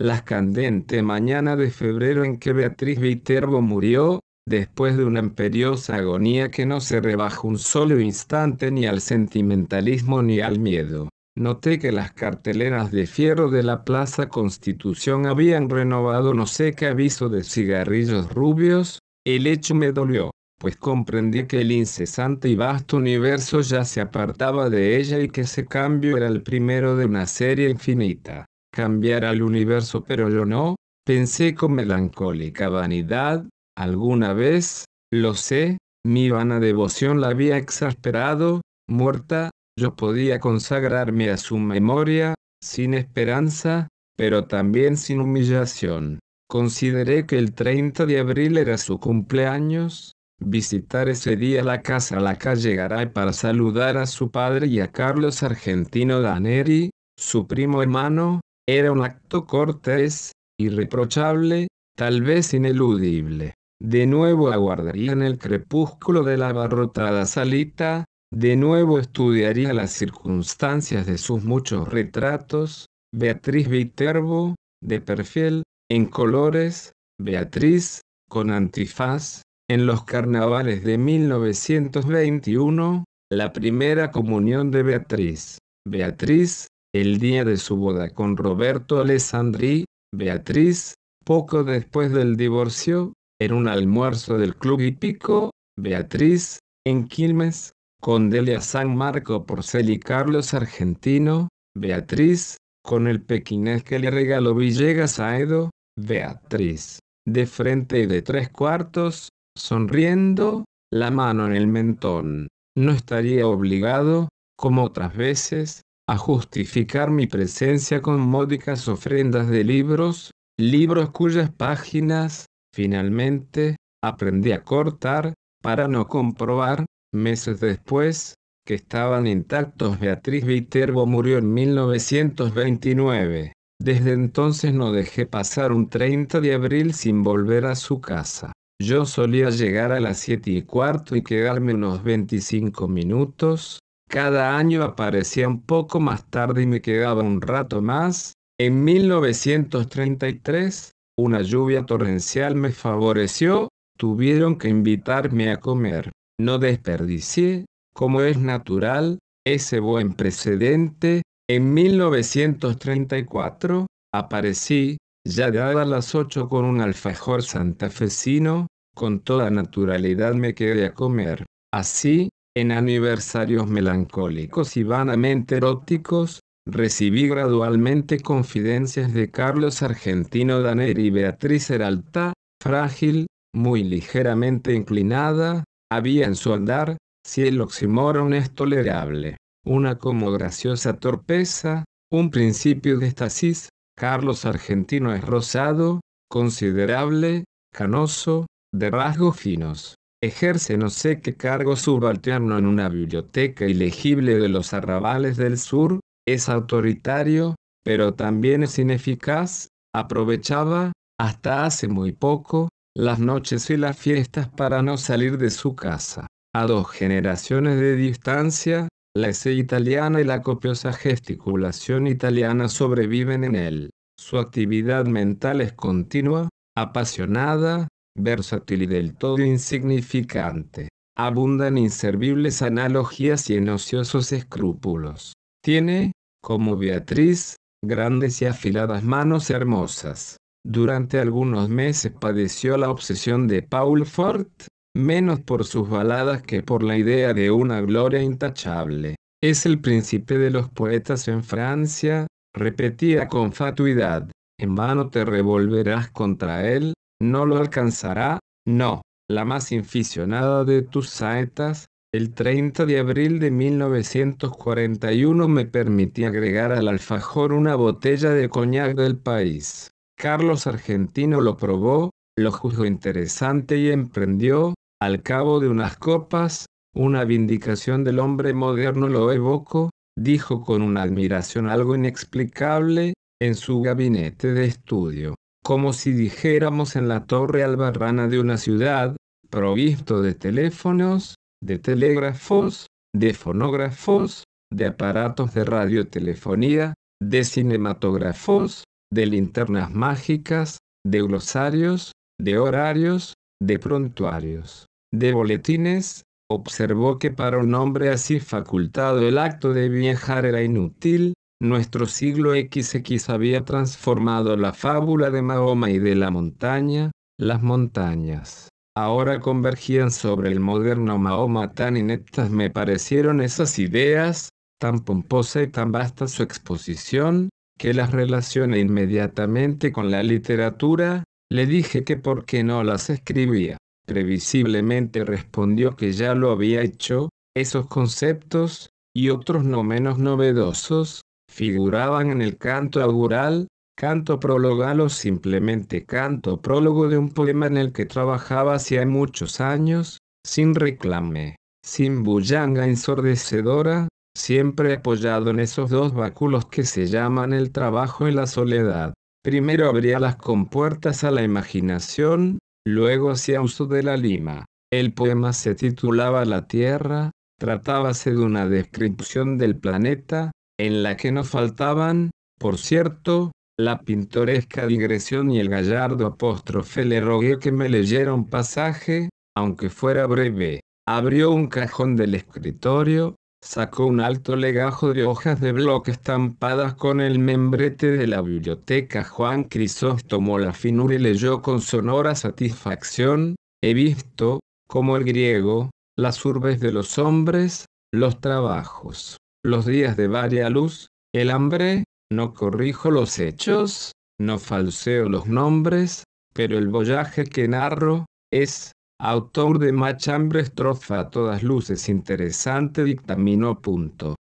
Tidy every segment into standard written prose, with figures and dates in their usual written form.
la candente mañana de febrero en que Beatriz Viterbo murió, después de una imperiosa agonía que no se rebajó un solo instante ni al sentimentalismo ni al miedo. Noté que las carteleras de fierro de la Plaza Constitución habían renovado no sé qué aviso de cigarrillos rubios. El hecho me dolió, pues comprendí que el incesante y vasto universo ya se apartaba de ella y que ese cambio era el primero de una serie infinita. Cambiar al universo, pero yo no, pensé con melancólica vanidad. Alguna vez, lo sé, mi vana devoción la había exasperado. Muerta, yo podía consagrarme a su memoria, sin esperanza, pero también sin humillación. Consideré que el 30 de abril era su cumpleaños. Visitar ese día la casa a la calle Garay para saludar a su padre y a Carlos Argentino Daneri, su primo hermano, era un acto cortés, irreprochable, tal vez ineludible. De nuevo aguardaría en el crepúsculo de la abarrotada salita, de nuevo estudiaría las circunstancias de sus muchos retratos. Beatriz Viterbo, de perfil, en colores, Beatriz, con antifaz, en los carnavales de 1921, la primera comunión de Beatriz. Beatriz, el día de su boda con Roberto Alessandri. Beatriz, poco después del divorcio, en un almuerzo del Club Hípico. Beatriz, en Quilmes, con Delia San Marco Porcel y Carlos Argentino. Beatriz, con el pequinés que le regaló Villegas a Edo. Beatriz, de frente y de tres cuartos, sonriendo, la mano en el mentón. No estaría obligado, como otras veces, a justificar mi presencia con módicas ofrendas de libros, libros cuyas páginas, finalmente, aprendí a cortar, para no comprobar, meses después, que estaban intactos. Beatriz Viterbo murió en 1929. Desde entonces no dejé pasar un 30 de abril sin volver a su casa. Yo solía llegar a las 7:15 y quedarme unos 25 minutos. Cada año aparecía un poco más tarde y me quedaba un rato más. En 1933, una lluvia torrencial me favoreció. Tuvieron que invitarme a comer. No desperdicié, como es natural, ese buen precedente. En 1934, aparecí, ya dadas las 8 con un alfajor santafesino. Con toda naturalidad me quedé a comer. Así, en aniversarios melancólicos y vanamente eróticos, recibí gradualmente confidencias de Carlos Argentino Daneri y Beatriz era alta, frágil, muy ligeramente inclinada. Había en su andar, si el oxímoron es tolerable, una como graciosa torpeza, un principio de éxtasis. Carlos Argentino es rosado, considerable, canoso, de rasgos finos. Ejerce no sé qué cargo subalterno en una biblioteca ilegible de los arrabales del sur. Es autoritario, pero también es ineficaz. Aprovechaba, hasta hace muy poco, las noches y las fiestas para no salir de su casa. A 2 generaciones de distancia, la esencia italiana y la copiosa gesticulación italiana sobreviven en él. Su actividad mental es continua, apasionada, versátil y del todo insignificante. Abundan inservibles analogías y en ociosos escrúpulos. Tiene, como Beatriz, grandes y afiladas manos hermosas. Durante algunos meses padeció la obsesión de Paul Fort, menos por sus baladas que por la idea de una gloria intachable. Es el príncipe de los poetas en Francia, repetía con fatuidad. En vano te revolverás contra él, no lo alcanzará, no. La más inficionada de tus saetas, el 30 de abril de 1941 me permití agregar al alfajor una botella de coñac del país. Carlos Argentino lo probó, lo juzgó interesante y emprendió, al cabo de unas copas, una vindicación del hombre moderno. Lo evoco, dijo con una admiración algo inexplicable, en su gabinete de estudio, como si dijéramos en la torre albarrana de una ciudad, provisto de teléfonos, de telégrafos, de fonógrafos, de aparatos de radiotelefonía, de cinematógrafos, de linternas mágicas, de glosarios, de horarios, de prontuarios, de boletines. Observó que para un hombre así facultado el acto de viajar era inútil. Nuestro siglo XX había transformado la fábula de Mahoma y de la montaña. Las montañas ahora convergían sobre el moderno Mahoma. Tan ineptas me parecieron esas ideas, tan pomposa y tan vasta su exposición, que las relacioné inmediatamente con la literatura. Le dije que por qué no las escribía. Previsiblemente respondió que ya lo había hecho. Esos conceptos, y otros no menos novedosos, figuraban en el canto augural, canto prologal o simplemente canto prólogo de un poema en el que trabajaba hacía muchos años, sin reclame, sin bullanga ensordecedora, siempre apoyado en esos dos báculos que se llaman el trabajo y la soledad. Primero abría las compuertas a la imaginación, luego hacía uso de la lima. El poema se titulaba La Tierra, tratábase de una descripción del planeta, en la que no faltaban, por cierto, la pintoresca digresión y el gallardo apóstrofe. Le rogué que me leyera un pasaje, aunque fuera breve. Abrió un cajón del escritorio, sacó un alto legajo de hojas de bloque estampadas con el membrete de la biblioteca Juan Crisóstomo. La finura y leyó con sonora satisfacción. He visto, como el griego, las urbes de los hombres, los trabajos, los días de varia luz, el hambre. No corrijo los hechos, no falseo los nombres, pero el boyaje que narro es, autor de machambre estrofa a todas luces interesante. Dictaminó.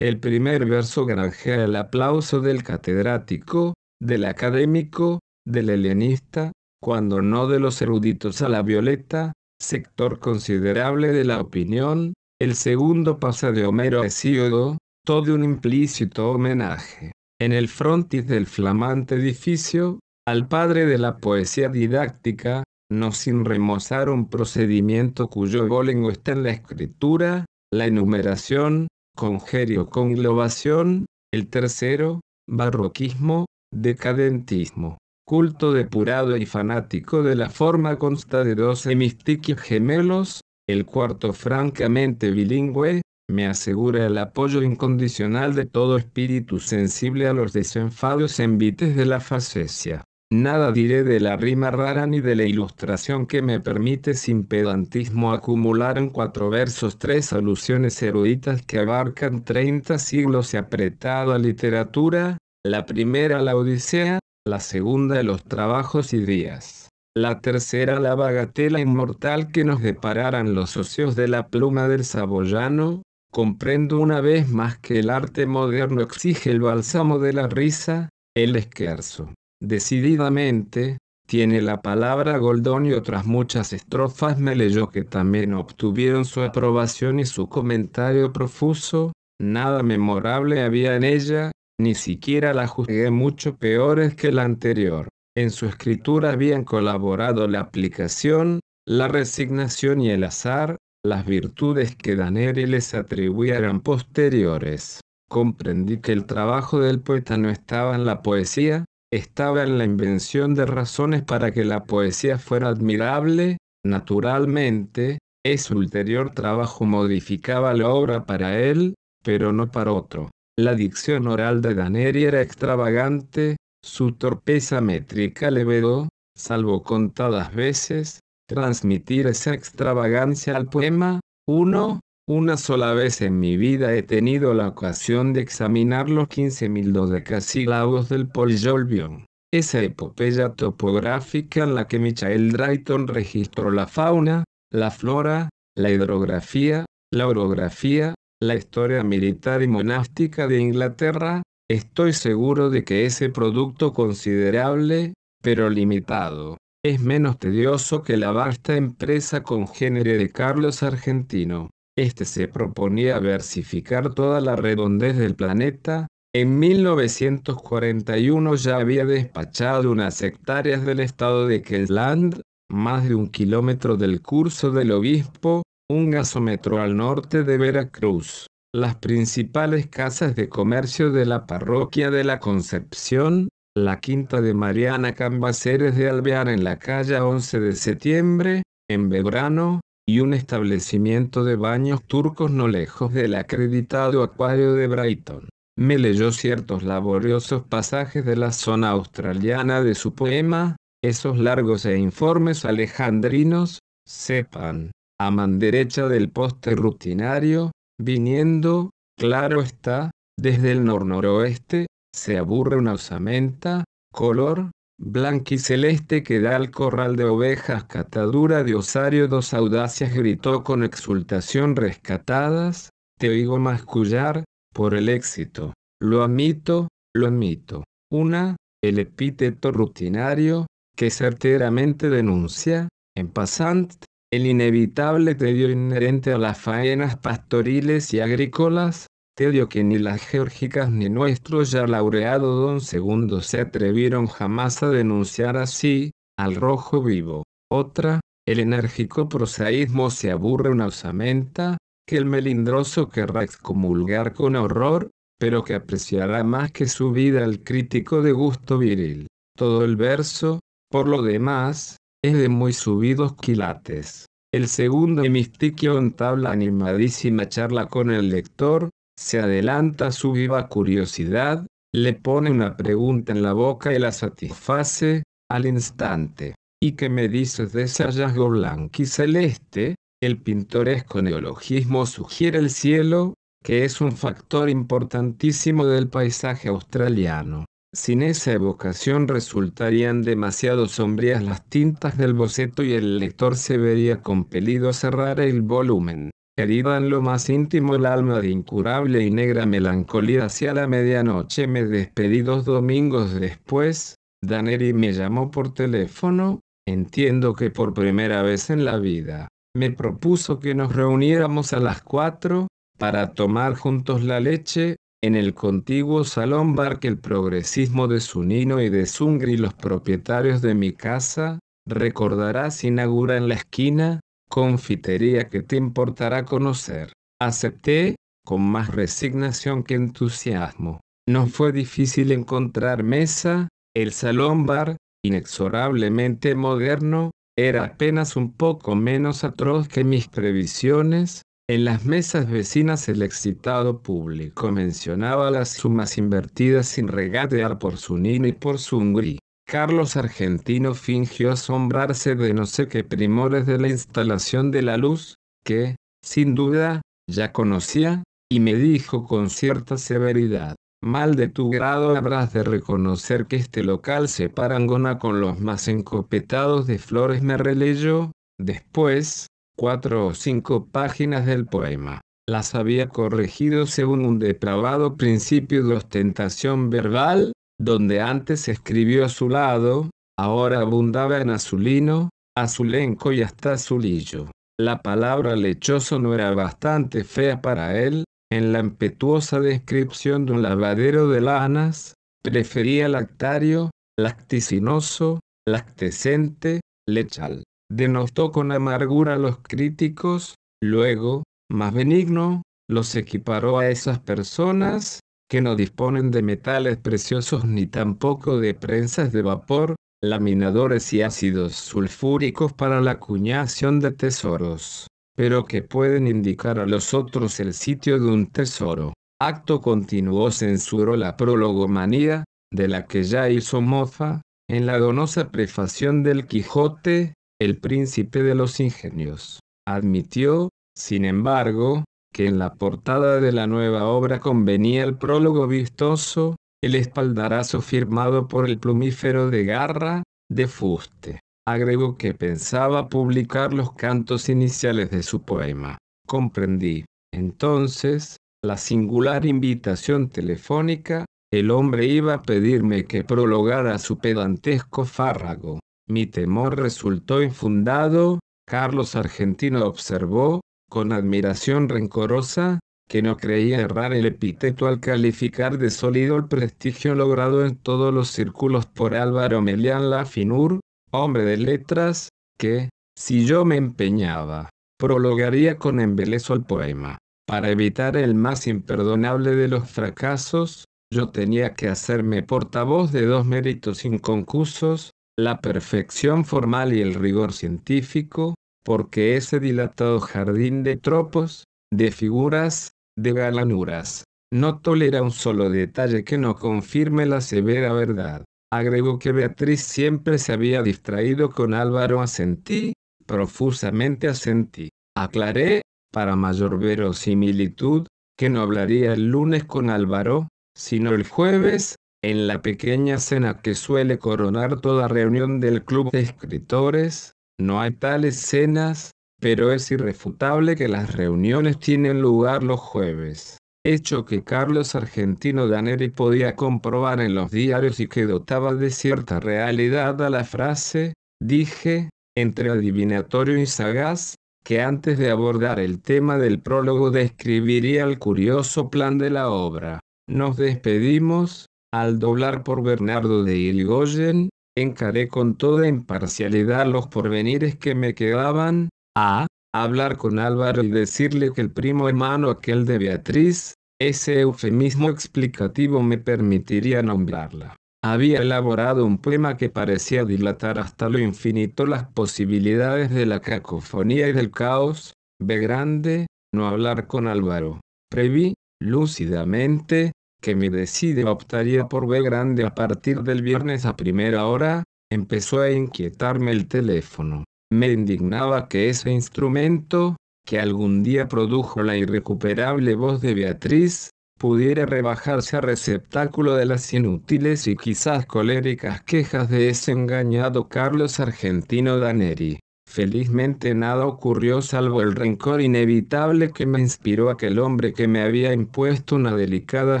El primer verso granjea el aplauso del catedrático, del académico, del helenista, cuando no de los eruditos a la violeta, sector considerable de la opinión. El segundo pasa de Homero a Hesíodo, todo un implícito homenaje, en el frontis del flamante edificio, al padre de la poesía didáctica, no sin remozar un procedimiento cuyo bólengo está en la escritura, la enumeración, congerio conglobación. El tercero, barroquismo, decadentismo, culto depurado y fanático de la forma, consta de 12 hemistiquios gemelos. El cuarto, francamente bilingüe, me asegura el apoyo incondicional de todo espíritu sensible a los desenfados envites de la facesia. Nada diré de la rima rara ni de la ilustración que me permite sin pedantismo acumular en 4 versos 3 alusiones eruditas que abarcan 30 siglos de apretada literatura, la primera la Odisea, la segunda los trabajos y días, la tercera la bagatela inmortal que nos depararan los ocios de la pluma del saboyano. Comprendo una vez más que el arte moderno exige el bálsamo de la risa. El Scherzo, decididamente, tiene la palabra Goldón, y otras muchas estrofas me leyó que también obtuvieron su aprobación y su comentario profuso. Nada memorable había en ella, ni siquiera la juzgué mucho peores que la anterior. En su escritura habían colaborado la aplicación, la resignación y el azar. Las virtudes que Daneri les atribuía eran posteriores. Comprendí que el trabajo del poeta no estaba en la poesía, estaba en la invención de razones para que la poesía fuera admirable. Naturalmente, ese ulterior trabajo modificaba la obra para él, pero no para otro. La dicción oral de Daneri era extravagante, su torpeza métrica le vedó, salvo contadas veces, transmitir esa extravagancia al poema. Una sola vez en mi vida he tenido la ocasión de examinar los 15.000 dodecasílabos del Paul Jolyon, esa epopeya topográfica en la que Michael Drayton registró la fauna, la flora, la hidrografía, la orografía, la historia militar y monástica de Inglaterra. Estoy seguro de que ese producto considerable, pero limitado, es menos tedioso que la vasta empresa congénere de Carlos Argentino. Este se proponía versificar toda la redondez del planeta. En 1941 ya había despachado unas hectáreas del estado de Queensland, más de 1 kilómetro del curso del Obispo, un gasómetro al norte de Veracruz. Las principales casas de comercio de la parroquia de la Concepción, la quinta de Mariana Cambaceres de Alvear en la calle 11 de septiembre, en Belgrano, y un establecimiento de baños turcos no lejos del acreditado acuario de Brighton. Me leyó ciertos laboriosos pasajes de la zona australiana de su poema, esos largos e informes alejandrinos, sepan, a man derecha del poste rutinario, viniendo, claro está, desde el nor-noroeste, se aburre una osamenta, color blanquiceleste que da al corral de ovejas catadura de osario dos audacias gritó con exultación rescatadas, te oigo mascullar, por el éxito, lo admito, lo admito. Una, el epíteto rutinario, que certeramente denuncia, en passant, el inevitable tedio inherente a las faenas pastoriles y agrícolas, tedio que ni las geórgicas ni nuestro ya laureado don Segundo se atrevieron jamás a denunciar así, al rojo vivo. Otra, el enérgico prosaísmo se aburre una osamenta, que el melindroso querrá excomulgar con horror, pero que apreciará más que su vida el crítico de gusto viril. Todo el verso, por lo demás, es de muy subidos quilates. El segundo hemistiquio entabla animadísima charla con el lector, se adelanta a su viva curiosidad, le pone una pregunta en la boca y la satisface, al instante. ¿Y qué me dices de ese hallazgo blanquiceleste? El pintoresco neologismo sugiere el cielo, que es un factor importantísimo del paisaje australiano. Sin esa evocación resultarían demasiado sombrías las tintas del boceto y el lector se vería compelido a cerrar el volumen. Herida en lo más íntimo el alma de incurable y negra melancolía hacia la medianoche me despedí 2 domingos después, Daneri me llamó por teléfono, entiendo que por primera vez en la vida. Me propuso que nos reuniéramos a las 4, para tomar juntos la leche, en el contiguo salón bar que el progresismo de Zunino y de Zungri los propietarios de mi casa, recordarás inaugura en la esquina, confitería que te importará conocer. Acepté, con más resignación que entusiasmo. No fue difícil encontrar mesa, el salón bar, inexorablemente moderno, era apenas un poco menos atroz que mis previsiones. En las mesas vecinas el excitado público mencionaba las sumas invertidas sin regatear por Zunino y por Zungri. Carlos Argentino fingió asombrarse de no sé qué primores de la instalación de la luz, que, sin duda, ya conocía, y me dijo con cierta severidad, mal de tu grado habrás de reconocer que este local se parangona con los más encopetados de Flores. Me releyó, después, 4 o 5 páginas del poema. Las había corregido según un depravado principio de ostentación verbal, donde antes escribió a su lado, ahora abundaba en azulino, azulenco y hasta azulillo. La palabra lechoso no era bastante fea para él, en la impetuosa descripción de un lavadero de lanas, prefería lactario, lacticinoso, lactescente, lechal. Denostó con amargura a los críticos, luego, más benigno, los equiparó a esas personas, que no disponen de metales preciosos ni tampoco de prensas de vapor, laminadores y ácidos sulfúricos para la acuñación de tesoros, pero que pueden indicar a los otros el sitio de un tesoro. Acto continuo censuró la prologomanía, de la que ya hizo mofa, en la donosa prefación del Quijote, el príncipe de los ingenios. Admitió, sin embargo, que en la portada de la nueva obra convenía el prólogo vistoso, el espaldarazo firmado por el plumífero de Garra, de fuste. Agregó que pensaba publicar los cantos iniciales de su poema. Comprendí, entonces, la singular invitación telefónica. El hombre iba a pedirme que prologara su pedantesco fárrago. Mi temor resultó infundado. Carlos Argentino observó, con admiración rencorosa, que no creía errar el epíteto al calificar de sólido el prestigio logrado en todos los círculos por Álvaro Melián Lafinur, hombre de letras, que, si yo me empeñaba, prologaría con embeleso el poema. Para evitar el más imperdonable de los fracasos, Yo tenía que hacerme portavoz de dos méritos inconcusos, la perfección formal y el rigor científico, porque ese dilatado jardín de tropos, de figuras, de galanuras, no tolera un solo detalle que no confirme la severa verdad. Agregó que Beatriz siempre se había distraído con Álvaro. Asentí, profusamente asentí. Aclaré, para mayor verosimilitud, que no hablaría el lunes con Álvaro, sino el jueves, en la pequeña cena que suele coronar toda reunión del club de escritores. No hay tales cenas, pero es irrefutable que las reuniones tienen lugar los jueves. Hecho que Carlos Argentino Daneri podía comprobar en los diarios y que dotaba de cierta realidad a la frase, dije, entre adivinatorio y sagaz, que antes de abordar el tema del prólogo describiría el curioso plan de la obra. Nos despedimos. Al doblar por Bernardo de Irigoyen, encaré con toda imparcialidad los porvenires que me quedaban, a hablar con Álvaro y decirle que el primo hermano aquel de Beatriz, ese eufemismo explicativo me permitiría nombrarla. Había elaborado un poema que parecía dilatar hasta lo infinito las posibilidades de la cacofonía y del caos. B grande, no hablar con Álvaro. Preví, lúcidamente, que mi decida optaría por B grande a partir del viernes a primera hora. Empezó a inquietarme el teléfono. Me indignaba que ese instrumento, que algún día produjo la irrecuperable voz de Beatriz, pudiera rebajarse a receptáculo de las inútiles y quizás coléricas quejas de ese engañado Carlos Argentino Daneri. Felizmente nada ocurrió salvo el rencor inevitable que me inspiró aquel hombre que me había impuesto una delicada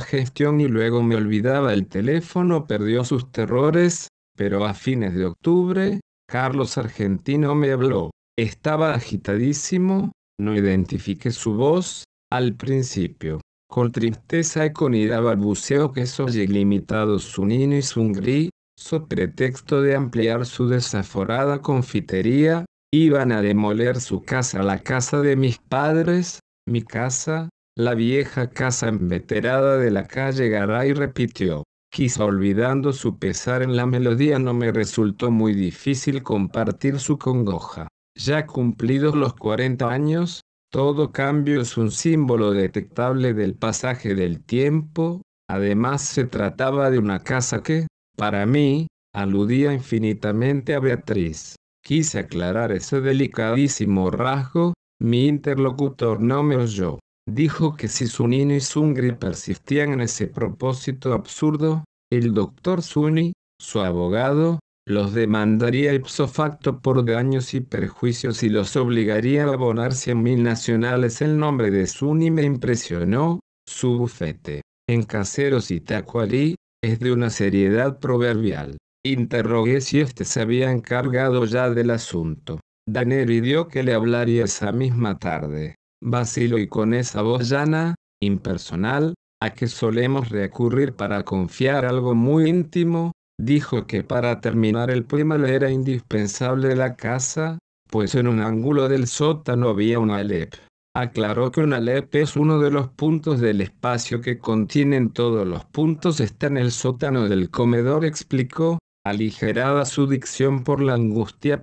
gestión y luego me olvidaba el teléfono. Perdió sus terrores, pero a fines de octubre, Carlos Argentino me habló. Estaba agitadísimo, no identifiqué su voz al principio. Con tristeza y con ira balbuceó que esos ilimitados Zunino y Zungri, so pretexto de ampliar su desaforada confitería, iban a demoler su casa, la casa de mis padres, mi casa, la vieja casa emveterada de la calle Garay. Repitió, quizá olvidando su pesar en la melodía. No me resultó muy difícil compartir su congoja. Ya cumplidos los 40 años, todo cambio es un símbolo detectable del pasaje del tiempo. Además se trataba de una casa que, para mí, aludía infinitamente a Beatriz. Quise aclarar ese delicadísimo rasgo. Mi interlocutor no me oyó. Dijo que si Zunino y Zungri persistían en ese propósito absurdo, el doctor Zuni, su abogado, los demandaría ipso facto por daños y perjuicios y los obligaría a abonar 100.000 nacionales. El nombre de Zuni me impresionó. Su bufete, en Caseros y Tacuarí, es de una seriedad proverbial. Interrogué si éste se había encargado ya del asunto. Daneri dio que le hablaría esa misma tarde. Vaciló y con esa voz llana, impersonal, a que solemos recurrir para confiar algo muy íntimo, dijo que para terminar el poema le era indispensable la casa, pues en un ángulo del sótano había una Alep. Aclaró que una Alep es uno de los puntos del espacio que contienen todos los puntos. Está en el sótano del comedor, explicó, aligerada su dicción por la angustia.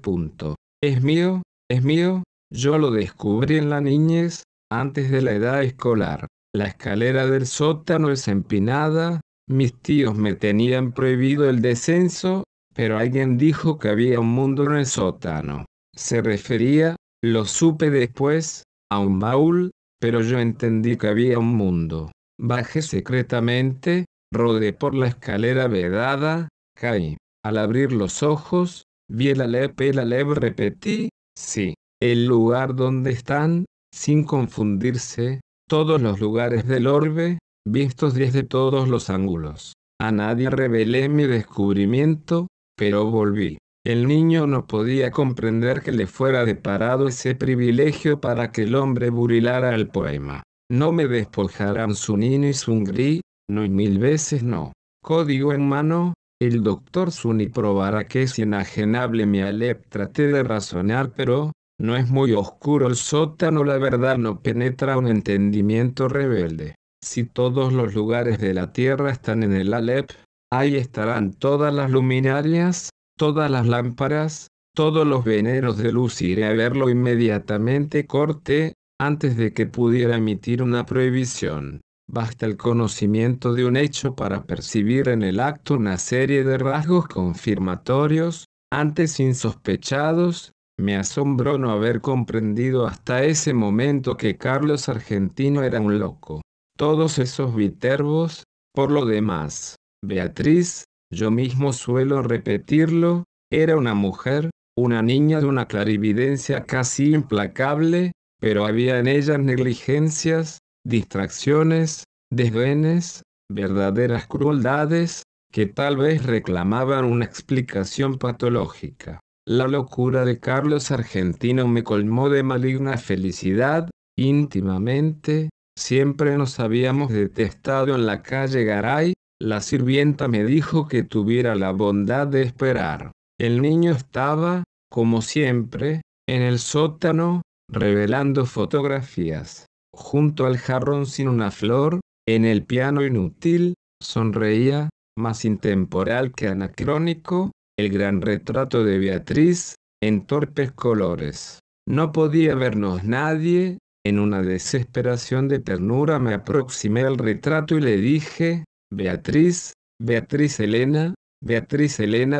Es mío, yo lo descubrí en la niñez, antes de la edad escolar. La escalera del sótano es empinada. Mis tíos me tenían prohibido el descenso, pero alguien dijo que había un mundo en el sótano. Se refería, lo supe después, a un baúl, pero yo entendí que había un mundo. Bajé secretamente, rodé por la escalera vedada, caí. Al abrir los ojos, vi el Alep. Repetí, sí, el lugar donde están, sin confundirse, todos los lugares del orbe, vistos desde todos los ángulos. A nadie revelé mi descubrimiento, pero volví. El niño no podía comprender que le fuera deparado ese privilegio para que el hombre burilara el poema. No me despojarán Zunino y Zungri, no, y 1000 veces no. Código en mano, el doctor Zuni probará que es inajenable mi Alep. Traté de razonar, pero no es muy oscuro el sótano. La verdad no penetra un entendimiento rebelde. Si todos los lugares de la tierra están en el Aleph, ahí estarán todas las luminarias, todas las lámparas, todos los veneros de luz. Iré a verlo inmediatamente. Corté, antes de que pudiera emitir una prohibición. Basta el conocimiento de un hecho para percibir en el acto una serie de rasgos confirmatorios, antes insospechados. Me asombró no haber comprendido hasta ese momento que Carlos Argentino era un loco. Todos esos vitervos, por lo demás, Beatriz, yo mismo suelo repetirlo, era una mujer, una niña de una clarividencia casi implacable, pero había en ella negligencias, distracciones, desdenes, verdaderas crueldades, que tal vez reclamaban una explicación patológica. La locura de Carlos Argentino me colmó de maligna felicidad. Íntimamente, siempre nos habíamos detestado en la calle Garay. La sirvienta me dijo que tuviera la bondad de esperar. El niño estaba, como siempre, en el sótano, revelando fotografías. Junto al jarrón sin una flor, en el piano inútil, sonreía, más intemporal que anacrónico, el gran retrato de Beatriz, en torpes colores. No podía vernos nadie. En una desesperación de ternura me aproximé al retrato y le dije: Beatriz, Beatriz Elena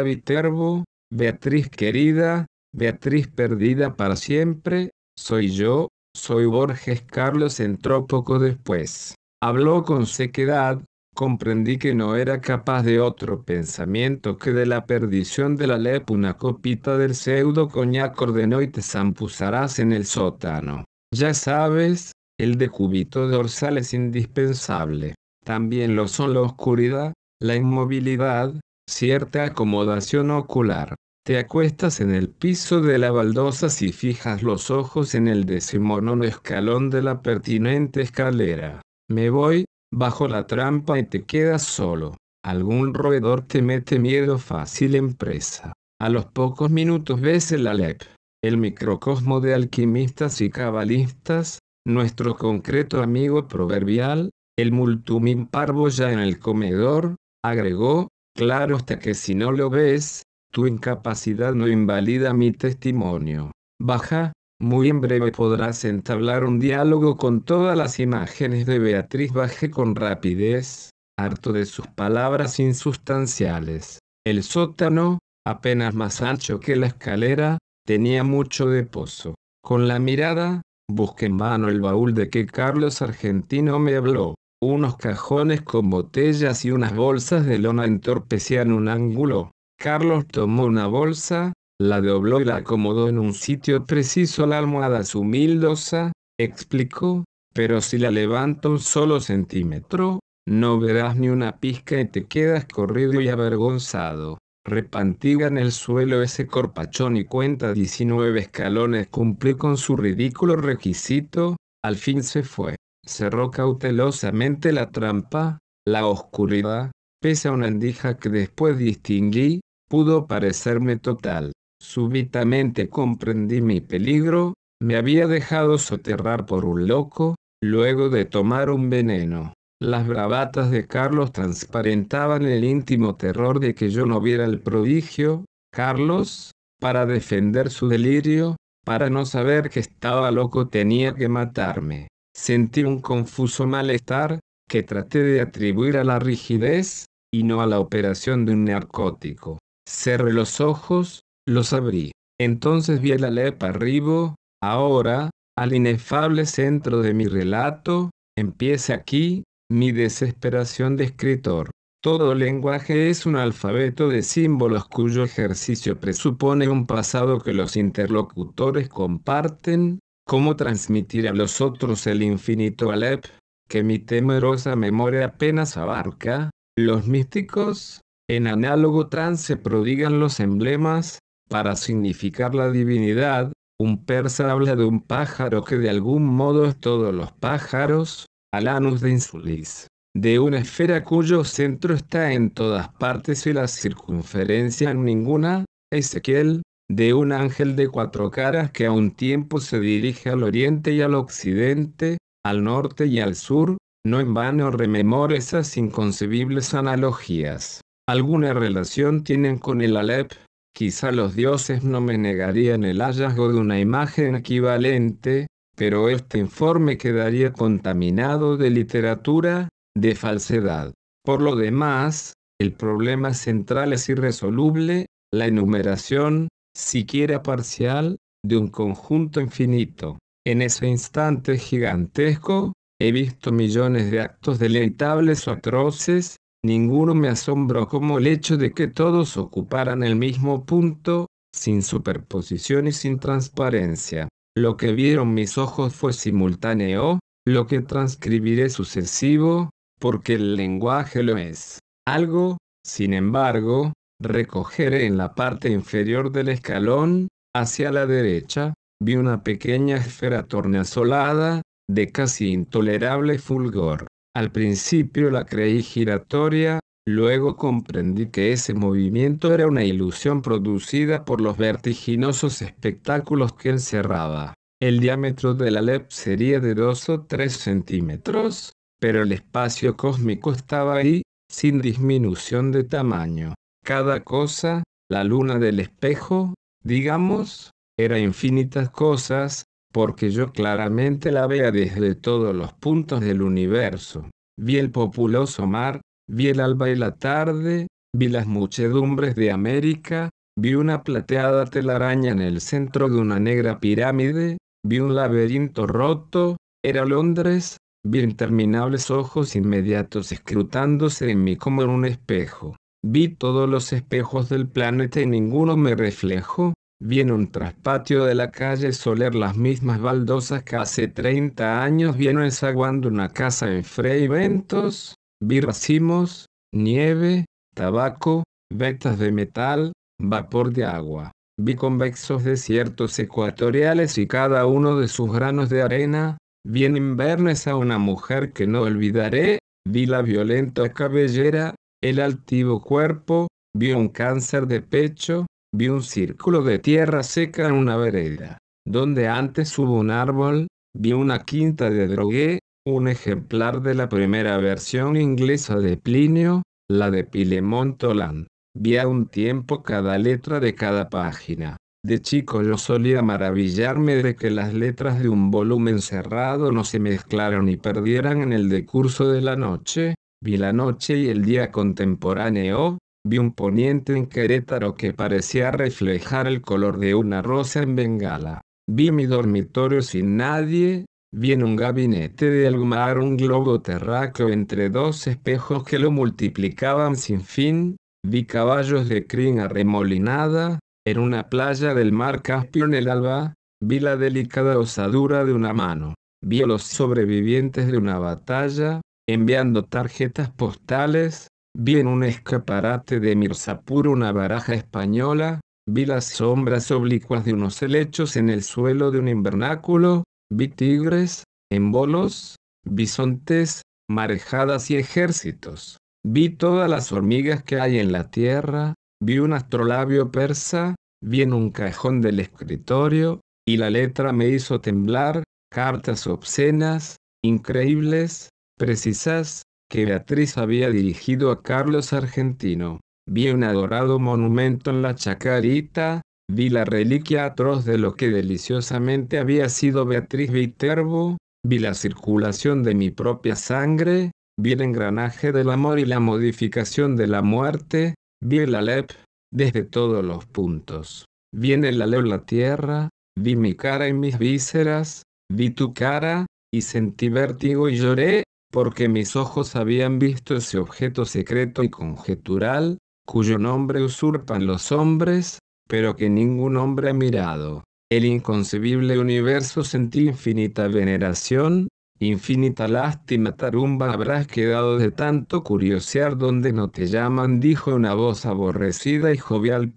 Viterbo, Beatriz querida, Beatriz perdida para siempre, soy yo, soy Borges. Carlos entró poco después. Habló con sequedad. Comprendí que no era capaz de otro pensamiento que de la perdición de la Aleph. Una copita del pseudo coñac ordenó y te zampuzarás en el sótano. Ya sabes, el decúbito dorsal es indispensable. También lo son la oscuridad, la inmovilidad, cierta acomodación ocular. Te acuestas en el piso de la baldosa si fijas los ojos en el decimonono escalón de la pertinente escalera. Me voy. Bajo la trampa y te quedas solo. Algún roedor te mete miedo fácil en presa. A los pocos minutos ves el Aleph, el microcosmo de alquimistas y cabalistas, nuestro concreto amigo proverbial, el multumim parvo ya en el comedor, agregó, claro está que si no lo ves, tu incapacidad no invalida mi testimonio. Baja. Muy en breve podrás entablar un diálogo con todas las imágenes de Beatriz. Bajé con rapidez, harto de sus palabras insustanciales. El sótano, apenas más ancho que la escalera, tenía mucho de pozo. Con la mirada, busqué en vano el baúl de que Carlos Argentino me habló. Unos cajones con botellas y unas bolsas de lona entorpecían un ángulo. Carlos tomó una bolsa, la dobló y la acomodó en un sitio preciso. La almohada es humildosa, explicó, pero si la levanto un solo centímetro, no verás ni una pizca y te quedas corrido y avergonzado. Repantiga en el suelo ese corpachón y cuenta 19 escalones. Cumplí con su ridículo requisito. Al fin se fue. Cerró cautelosamente la trampa. La oscuridad, pese a una endija que después distinguí, pudo parecerme total. Súbitamente comprendí mi peligro. Me había dejado soterrar por un loco, luego de tomar un veneno. Las bravatas de Carlos transparentaban el íntimo terror de que yo no viera el prodigio. Carlos, para defender su delirio, para no saber que estaba loco, tenía que matarme. Sentí un confuso malestar, que traté de atribuir a la rigidez, y no a la operación de un narcótico. Cerré los ojos, los abrí. Entonces vi el Aleph arriba. Ahora, al inefable centro de mi relato, empieza aquí mi desesperación de escritor. Todo lenguaje es un alfabeto de símbolos cuyo ejercicio presupone un pasado que los interlocutores comparten. ¿Cómo transmitir a los otros el infinito Aleph, que mi temerosa memoria apenas abarca? Los místicos, en análogo trance, prodigan los emblemas para significar la divinidad. Un persa habla de un pájaro que de algún modo es todos los pájaros, Alanus de Insulis, de una esfera cuyo centro está en todas partes y la circunferencia en ninguna, Ezequiel, de un ángel de 4 caras que a un tiempo se dirige al oriente y al occidente, al norte y al sur, No en vano rememoro esas inconcebibles analogías. ¿Alguna relación tienen con el Aleph? Quizá los dioses no me negarían el hallazgo de una imagen equivalente, pero este informe quedaría contaminado de literatura, de falsedad. Por lo demás, el problema central es irresoluble, la enumeración, siquiera parcial, de un conjunto infinito. En ese instante gigantesco, he visto millones de actos deleitables o atroces. Ninguno me asombró como el hecho de que todos ocuparan el mismo punto, sin superposición y sin transparencia. Lo que vieron mis ojos fue simultáneo, lo que transcribiré sucesivo, porque el lenguaje lo es. Algo, sin embargo, recogeré en la parte inferior del escalón, hacia la derecha, vi una pequeña esfera tornasolada, de casi intolerable fulgor. Al principio la creí giratoria, luego comprendí que ese movimiento era una ilusión producida por los vertiginosos espectáculos que encerraba. El diámetro de la Aleph sería de 2 o 3 centímetros, pero el espacio cósmico estaba ahí, sin disminución de tamaño. Cada cosa, la luna del espejo, digamos, era infinitas cosas, porque yo claramente la veía desde todos los puntos del universo. Vi el populoso mar, vi el alba y la tarde, vi las muchedumbres de América, vi una plateada telaraña en el centro de una negra pirámide, vi un laberinto roto, era Londres, vi interminables ojos inmediatos escrutándose en mí como en un espejo. Vi todos los espejos del planeta y ninguno me reflejó. Vi en un traspatio de la calle Soler las mismas baldosas que hace 30 años vieron ensaguando una casa en Frei Ventos. Vi racimos, nieve, tabaco, vetas de metal, vapor de agua. Vi convexos desiertos ecuatoriales y cada uno de sus granos de arena. Vi en Inverness a una mujer que no olvidaré. Vi la violenta cabellera, el altivo cuerpo. Vi un cáncer de pecho. Vi un círculo de tierra seca en una vereda, donde antes hubo un árbol. Vi una quinta de Drogué, un ejemplar de la primera versión inglesa de Plinio, la de Pilemont Toland. Vi a un tiempo cada letra de cada página. De chico yo solía maravillarme de que las letras de un volumen cerrado no se mezclaran y perdieran en el decurso de la noche. Vi la noche y el día contemporáneo. Vi un poniente en Querétaro que parecía reflejar el color de una rosa en Bengala. Vi mi dormitorio sin nadie. Vi en un gabinete de Almar un globo terráqueo entre dos espejos que lo multiplicaban sin fin. Vi caballos de crin arremolinada. En una playa del mar Caspio en el alba, vi la delicada osadura de una mano. Vi a los sobrevivientes de una batalla, enviando tarjetas postales. Vi en un escaparate de Mirzapur una baraja española. Vi las sombras oblicuas de unos helechos en el suelo de un invernáculo. Vi tigres, embolos, bisontes, marejadas y ejércitos. Vi todas las hormigas que hay en la tierra. Vi un astrolabio persa. Vi en un cajón del escritorio, y la letra me hizo temblar, cartas obscenas, increíbles, precisas, que Beatriz había dirigido a Carlos Argentino. Vi un adorado monumento en la Chacarita. Vi la reliquia atroz de lo que deliciosamente había sido Beatriz Viterbo. Vi la circulación de mi propia sangre. Vi el engranaje del amor y la modificación de la muerte. Vi el Aleph, desde todos los puntos. Vi en el Aleph la tierra. Vi mi cara y mis vísceras. Vi tu cara, y sentí vértigo y lloré, porque mis ojos habían visto ese objeto secreto y conjetural, cuyo nombre usurpan los hombres, pero que ningún hombre ha mirado. El inconcebible universo. Sentí infinita veneración, infinita lástima. Tarumba, habrás quedado de tanto curiosear donde no te llaman, dijo una voz aborrecida y jovial.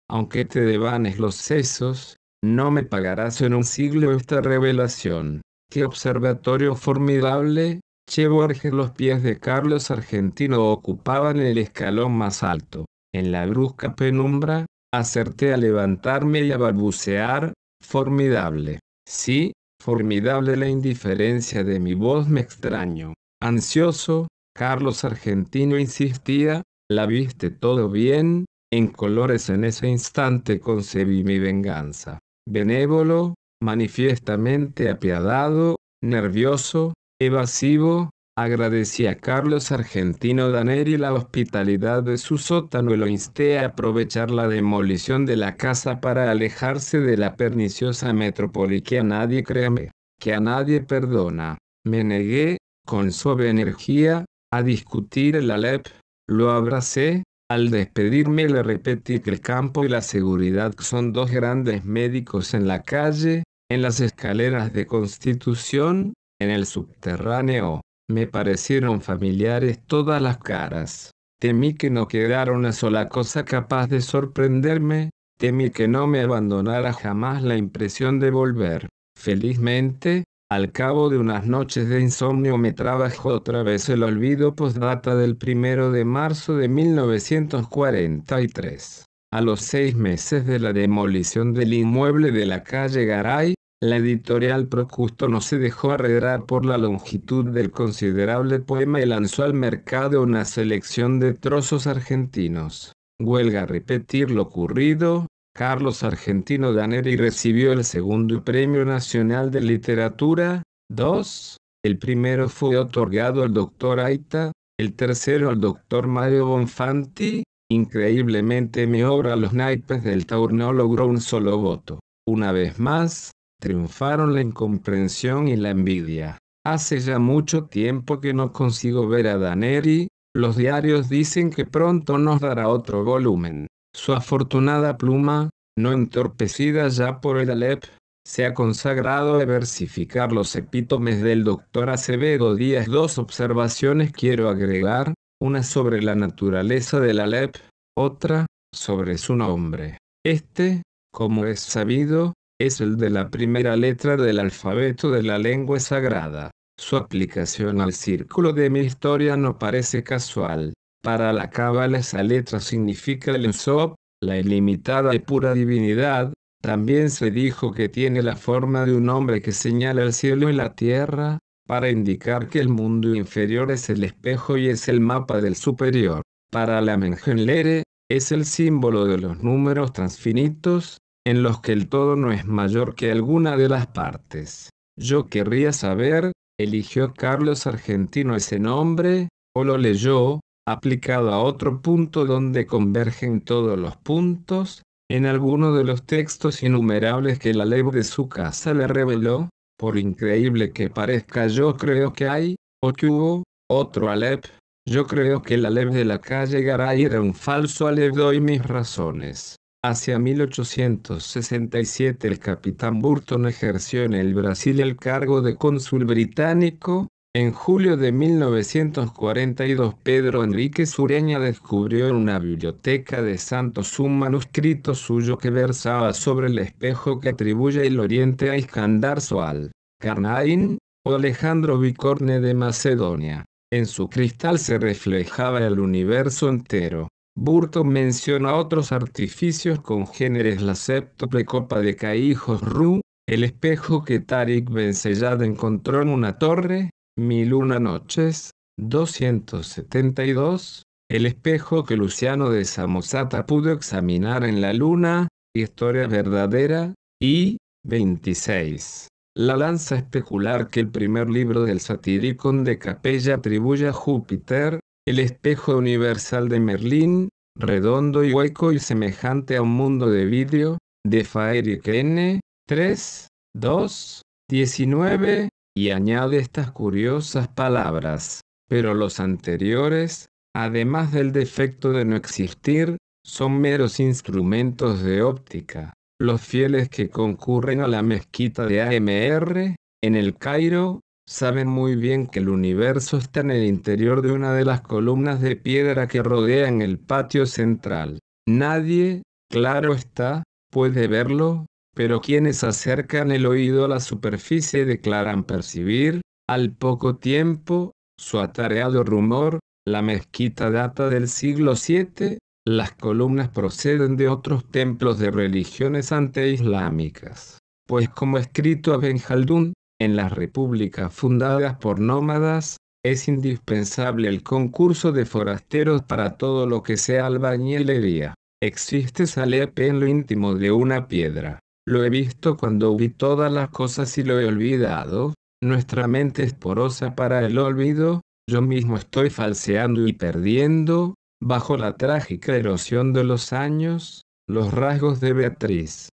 Aunque te devanes los sesos, no me pagarás en un siglo esta revelación. ¡Qué observatorio formidable! Che Borges. Los pies de Carlos Argentino ocupaban el escalón más alto. En la brusca penumbra, acerté a levantarme y a balbucear: formidable. Sí, formidable. La indiferencia de mi voz me extrañó. Ansioso, Carlos Argentino insistía, ¿la viste todo bien? En colores en ese instante concebí mi venganza. Benévolo, manifiestamente apiadado, nervioso, evasivo, agradecí a Carlos Argentino Daneri la hospitalidad de su sótano y lo insté a aprovechar la demolición de la casa para alejarse de la perniciosa metrópoli que a nadie créame, que a nadie perdona. Me negué, con suave energía, a discutir el Alep, lo abracé. Al despedirme le repetí que el campo y la seguridad son dos grandes médicos en la calle, en las escaleras de Constitución, en el subterráneo. Me parecieron familiares todas las caras. Temí que no quedara una sola cosa capaz de sorprenderme, temí que no me abandonara jamás la impresión de volver. Felizmente, al cabo de unas noches de insomnio me trabajó otra vez el olvido postdata del 1 de marzo de 1943. A los 6 meses de la demolición del inmueble de la calle Garay, la editorial Procusto no se dejó arredrar por la longitud del considerable poema y lanzó al mercado una selección de trozos argentinos. Huelga repetir lo ocurrido. Carlos Argentino Daneri recibió el segundo Premio Nacional de Literatura. 2. El primero fue otorgado al doctor Aita, el tercero al doctor Mario Bonfanti. Increíblemente mi obra Los naipes del Taur no logró un solo voto. Una vez más, triunfaron la incomprensión y la envidia. Hace ya mucho tiempo que no consigo ver a Daneri. Los diarios dicen que pronto nos dará otro volumen. Su afortunada pluma, no entorpecida ya por el Alep, se ha consagrado a versificar los epítomes del doctor Acevedo Díaz. 2 observaciones quiero agregar, una sobre la naturaleza del Alep, otra sobre su nombre. Este, como es sabido, es el de la primera letra del alfabeto de la lengua sagrada. Su aplicación al círculo de mi historia no parece casual. Para la cábala esa letra significa el Ensop, la ilimitada y pura divinidad. También se dijo que tiene la forma de un hombre que señala el cielo y la tierra, para indicar que el mundo inferior es el espejo y es el mapa del superior. Para la Mengenlere, es el símbolo de los números transfinitos, en los que el todo no es mayor que alguna de las partes. Yo querría saber, ¿eligió Carlos Argentino ese nombre, o lo leyó, aplicado a otro punto donde convergen todos los puntos, en alguno de los textos innumerables que la ley de su casa le reveló? Por increíble que parezca, yo creo que hay, o que hubo, otro Alep. Yo creo que el Alep de la calle Garay era un falso Alep. Doy mis razones. Hacia 1867 el capitán Burton ejerció en el Brasil el cargo de cónsul británico. En julio de 1942 Pedro Enríquez Ureña descubrió en una biblioteca de Santos un manuscrito suyo que versaba sobre el espejo que atribuye el Oriente a Iskandar Soal, Karnaín o Alejandro Bicorne de Macedonia. En su cristal se reflejaba el universo entero. Burton menciona otros artificios congéneres: la séptuple copa de Caijos Ru, el espejo que Tariq Ben Sayad encontró en una torre, 1001 noches, 272, el espejo que Luciano de Samosata pudo examinar en la luna, historia verdadera, y 26. La lanza especular que el primer libro del Satyricon de Capella atribuye a Júpiter, el espejo universal de Merlín, redondo y hueco y semejante a un mundo de vidrio, de Faeric N. 3, 2, 19, y añade estas curiosas palabras: pero los anteriores, además del defecto de no existir, son meros instrumentos de óptica. Los fieles que concurren a la mezquita de AMR, en el Cairo, saben muy bien que el universo está en el interior de una de las columnas de piedra que rodean el patio central. Nadie, claro está, puede verlo, pero quienes acercan el oído a la superficie declaran percibir, al poco tiempo, su atareado rumor. La mezquita data del siglo VII, las columnas proceden de otros templos de religiones anteislámicas. Pues como escrito a Ben Khaldún, en las repúblicas fundadas por nómadas, Es indispensable el concurso de forasteros para todo lo que sea albañilería. Existe salepe en lo íntimo de una piedra. Lo he visto cuando vi todas las cosas y lo he olvidado. Nuestra mente es porosa para el olvido. Yo mismo estoy falseando y perdiendo, bajo la trágica erosión de los años, los rasgos de Beatriz.